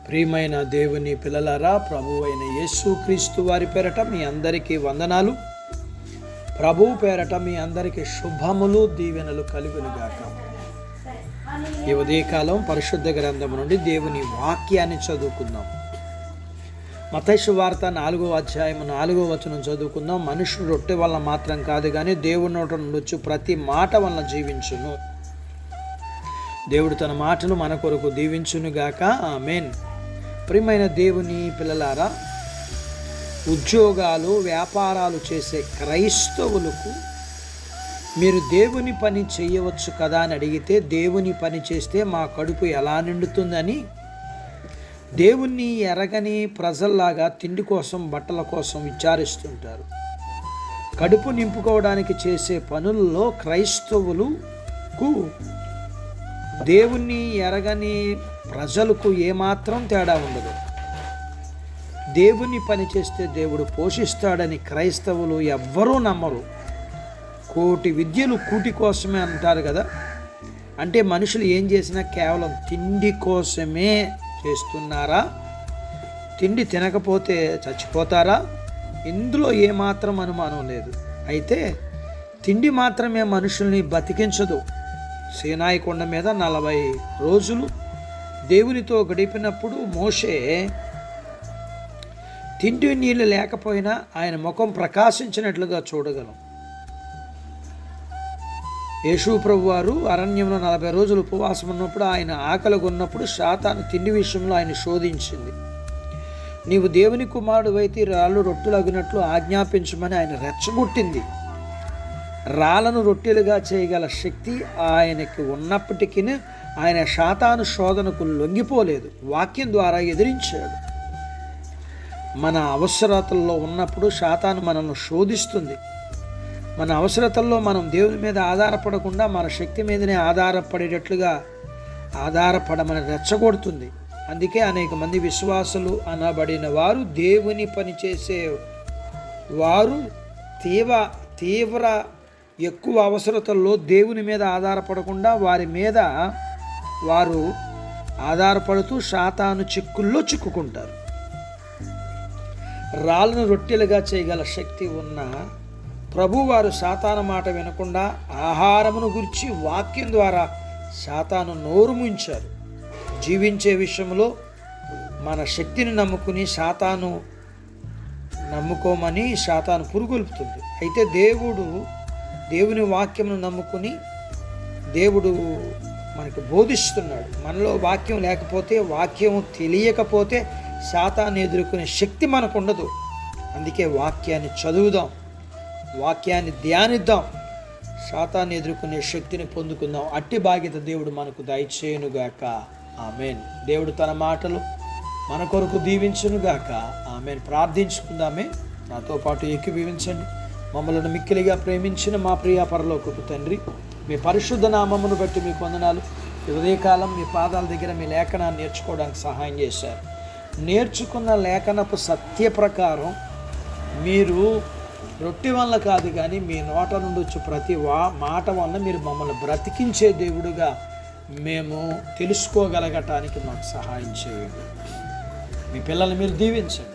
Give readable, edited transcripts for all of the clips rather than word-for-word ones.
ప్రియమైన దేవుని పిల్లలారా, ప్రభువైన యేసుక్రీస్తు వారి పేరట మీ అందరికీ వందనాలు. ప్రభువు పేరట మీ అందరికీ శుభములు, దీవెనలు కలుగునుగాక. ఈ ఉదయకాలం పరిశుద్ధ గ్రంథం నుండి దేవుని వాక్యాన్ని చదువుకుందాం. మత్తయి సువార్త 4వ అధ్యాయం 4వ వచనం చదువుకుందాం. మనుషుడు రొట్టె వల్ల మాత్రం కాదు కానీ దేవుని నోట నుండి వచ్చు ప్రతి మాట వలన జీవించును. దేవుడు తన మాటలు మన కొరకు దీవించునుగాక. ఆమేన్. ప్రియమైన దేవుని పిల్లలారా, ఉద్యోగాలు వ్యాపారాలు చేసే క్రైస్తవులకు మీరు దేవుని పని చేయవచ్చు కదా అని అడిగితే, దేవుని పని చేస్తే మా కడుపు ఎలా నిండుతుందని దేవుణ్ణి ఎరగని ప్రజల్లాగా తిండి కోసం బట్టల కోసం విచారిస్తుంటారు. కడుపు నింపుకోవడానికి చేసే పనుల్లో క్రైస్తవులకు దేవుణ్ణి ఎరగని ప్రజలకు ఏమాత్రం తేడా ఉండదు. దేవుని పని చేస్తే దేవుడు పోషిస్తాడని క్రైస్తవులు ఎవ్వరూ నమ్మరు. కోటి విద్యలు కూటి కోసమే అంటారు కదా. అంటే మనుషులు ఏం చేసినా కేవలం తిండి కోసమే చేస్తున్నారా? తిండి తినకపోతే చచ్చిపోతారా? ఇందులో ఏమాత్రం అనుమానం లేదు. అయితే తిండి మాత్రమే మనుషుల్ని బతికించదు. సీనాయి కొండ మీద 40 రోజులు దేవునితో గడిపినప్పుడు మోషే తిండి నీళ్ళు లేకపోయినా ఆయన ముఖం ప్రకాశించినట్లుగా చూడగలం. యేసు ప్రభువు వారు అరణ్యంలో 40 రోజులు ఉపవాసం ఉన్నప్పుడు, ఆయన ఆకలి ఉన్నప్పుడు సాతాను తిండి విషయంలో ఆయన శోధించింది. నీవు దేవుని కుమారుడు అయితే రాళ్ళు రొట్టెలగినట్లు ఆజ్ఞాపించమని ఆయన రెచ్చగొట్టింది. రాళ్ళను రొట్టెలుగా చేయగల శక్తి ఆయనకి ఉన్నప్పటికీ ఆయన సాతాను శోధనకు లొంగిపోలేదు. వాక్యం ద్వారా ఎదిరించాడు. మన అవసరతల్లో ఉన్నప్పుడు సాతాను మనల్ని శోధిస్తుంది. మన అవసరతల్లో మనం దేవుని మీద ఆధారపడకుండా మన శక్తి మీదనే ఆధారపడేటట్లుగా ఆధారపడమని రెచ్చగొడుతుంది. అందుకే అనేక మంది విశ్వాసులు అనబడిన వారు, దేవుని పని చేసే వారు తీవ్ర ఎక్కువ అవసరతల్లో దేవుని మీద ఆధారపడకుండా వారు ఆధారపడుతూ సాతాను చిక్కుల్లో చిక్కుకుంటారు. రాళ్ళను రొట్టెలుగా చేయగల శక్తి ఉన్న ప్రభువారు సాతాను మాట వినకుండా ఆహారమును గురించి వాక్యం ద్వారా సాతాను నోరు ముంచారు. జీవించే విషయంలో మన శక్తిని నమ్ముకోమని సాతాను పురుగొల్పుతుంది. అయితే దేవుని వాక్యమును నమ్ముకుని దేవుడు మనకు బోధిస్తున్నాడు. మనలో వాక్యం లేకపోతే, వాక్యం తెలియకపోతే సాతాను ఎదుర్కొనే శక్తి మనకు ఉండదు. అందుకే వాక్యాన్ని చదువుదాం, వాక్యాన్ని ధ్యానిద్దాం, సాతాను ఎదుర్కొనే శక్తిని పొందుకుందాం. అట్టి బాధ్యత దేవుడు మనకు దయచేయునుగాక. ఆమేన్. దేవుడు తన మాటలు మన కొరకు దీవించునుగాక. ఆమేన్. ప్రార్థించుకుందామే. నాతో పాటు ఏకీభవించండి. మమ్మల్ని మిక్కిలిగా ప్రేమించిన మా ప్రియ పరలోకపు తండ్రి, మీ పరిశుద్ధ నామమును బట్టి మీకు వందనాలు. ఈ ఉదయకాలం మీ పాదాల దగ్గర మీ లేఖనాన్ని నేర్చుకోవడానికి సహాయం చేశారు. నేర్చుకున్న లేఖనపు సత్య ప్రకారం మీరు రొట్టె వల్ల కాదు కానీ మీ నోట నుండి వచ్చే ప్రతి మాట వల్ల మీరు మమ్మల్ని బ్రతికించే దేవుడుగా మేము తెలుసుకోగలగటానికి మాకు సహాయం చేయండి. మీ పిల్లల్ని మీరు దీవించండి.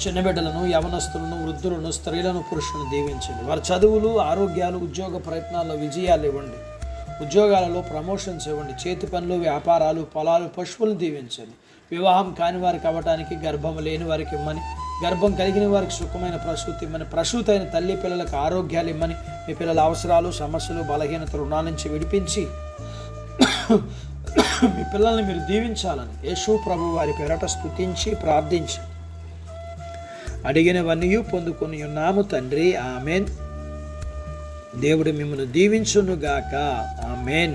చిన్న బిడ్డలను, యవనస్తులను, వృద్ధులను, స్త్రీలను, పురుషులను దీవించండి. వారి చదువులు, ఆరోగ్యాలు, ఉద్యోగ ప్రయత్నాల్లో విజయాలు ఇవ్వండి. ఉద్యోగాలలో ప్రమోషన్స్ ఇవ్వండి. చేతి పనులు, వ్యాపారాలు, పొలాలు, పశువులను దీవించండి. వివాహం కాని వారికి అవ్వటానికి, గర్భం లేని వారికి ఇమ్మని, గర్భం కలిగిన వారికి సుఖమైన ప్రసూతి ఇమ్మని, ప్రసూతి అయిన తల్లి పిల్లలకు ఆరోగ్యాలు ఇమ్మని, మీ పిల్లల అవసరాలు, సమస్యలు, బలహీనత, రుణాల నుంచి విడిపించి మీ పిల్లల్ని మీరు దీవించాలని యేసు ప్రభు వారి పేరట స్తుతించి ప్రార్థించి అడిగినవన్నీ పొందుకొని ఉన్నాము తండ్రి. ఆమెన్. దేవుడు మిమ్మల్ని దీవించునుగాక. ఆమెన్.